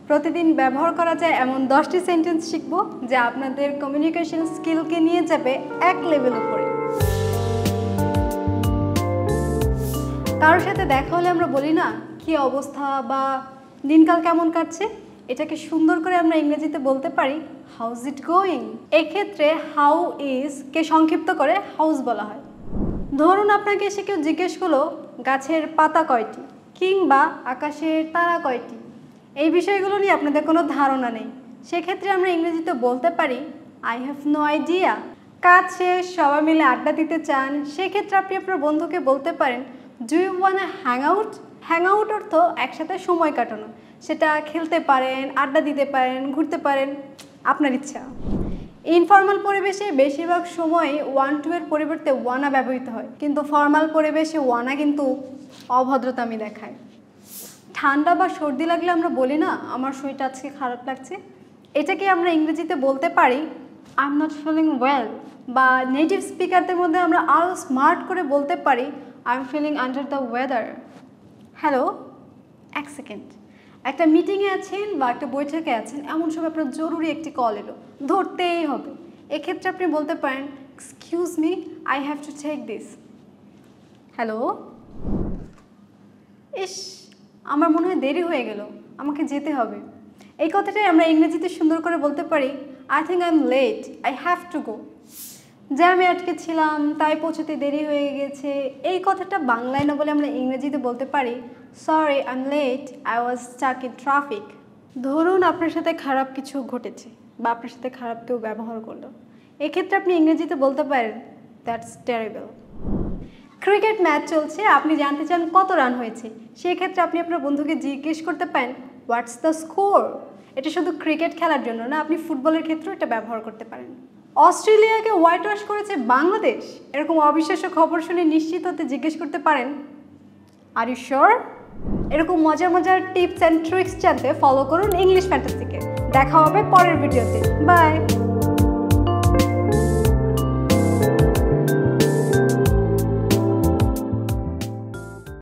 প্রতিদিন ব্যবহার করা যায় এমন 10টি সেন্টেন্স শিখব যা আপনাদের কমিউনিকেশন স্কিলকে নিয়ে যাবে এক লেভেল উপরে। কারোর সাথে দেখা হলে আমরা বলি না কি অবস্থা বা দিনকাল কেমন কাটছে, এটাকে সুন্দর করে আমরা ইংরেজিতে বলতে পারি হাউজ ইট গোয়িং। এক্ষেত্রে হাউ ইজ কে সংক্ষিপ্ত করে হাউস বলা হয়। ধরুন আপনাকে এসে কেউ জিজ্ঞেস করলো গাছের পাতা কয়টি কিংবা আকাশের তারা কয়টি, এই বিষয়গুলো নিয়ে আপনাদের কোনো ধারণা নেই, সেক্ষেত্রে আমরা ইংরেজিতে বলতে পারি আই হ্যাভ নো আইডিয়া। কাজ শেষ, সবাই মিলে আড্ডা দিতে চান, সেক্ষেত্রে আপনি আপনার বন্ধুকে বলতে পারেন do you wanna hang out. Hang out অর্থ একসাথে সময় কাটানো, সেটা খেলতে পারেন, আড্ডা দিতে পারেন, ঘুরতে পারেন, আপনার ইচ্ছা। ইনফর্মাল পরিবেশে বেশিরভাগ সময় ওয়ান টু এর পরিবর্তে ওয়ানা ব্যবহৃত হয়, কিন্তু ফর্মাল পরিবেশে ওয়ানা কিন্তু অভদ্রতামি দেখায়। ঠান্ডা বা সর্দি লাগলে আমরা বলি না আমার শরীরটা আজকে খারাপ লাগছে, এটাকে আমরা ইংরেজিতে বলতে পারি I am not feeling well. বা নেটিভ স্পিকারদের মধ্যে আমরা আরও স্মার্ট করে বলতে পারি I am feeling under the weather. Hello, এক সেকেন্ড, একটা মিটিংয়ে আছেন বা একটা বৈঠকে আছেন, এমন সময় আপনার জরুরি একটি কল এলো, ধরতেই হবে। এক্ষেত্রে আপনি বলতে পারেন excuse me I have to take this. Hello, ইস আমার মনে হয় দেরি হয়ে গেল, আমাকে যেতে হবে। এই কথাটাই আমরা ইংরেজিতে সুন্দর করে বলতে পারি I think I am late, I have to go. জ্যামে আটকে ছিলাম তাই পৌঁছতে দেরি হয়ে গেছে, এই কথাটা বাংলায় না বলে আমরা ইংরেজিতে বলতে পারি sorry I am late, I was stuck in traffic. ধরুন আপনার সাথে খারাপ কিছু ঘটেছে বা আপনার সাথে খারাপ কেউ ব্যবহার করলো, এক্ষেত্রে আপনি ইংরেজিতে বলতে পারেন দ্যাটস টেরিবল। ক্রিকেট ম্যাচ চলছে, আপনি জানতে চান কত রান হয়েছে, সেক্ষেত্রে আপনি আপনার বন্ধুকে জিজ্ঞেস করতে পারেন হোয়াটস দ্য স্কোর। এটা শুধু ক্রিকেট খেলার জন্য না, আপনি ফুটবলের ক্ষেত্রেও এটা ব্যবহার করতে পারেন। অস্ট্রেলিয়াকে হোয়াইট ওয়াশ করেছে বাংলাদেশ, এরকম অবিশ্বাস্য খবর শুনে নিশ্চিত হতে জিজ্ঞেস করতে পারেন আর ইউ শিওর। এরকম মজার মজার টিপস অ্যান্ড ট্রিক্স জানতে ফলো করুন ইংলিশ ফ্যান্টাসিকে। দেখা হবে পরের ভিডিওতে, বাই।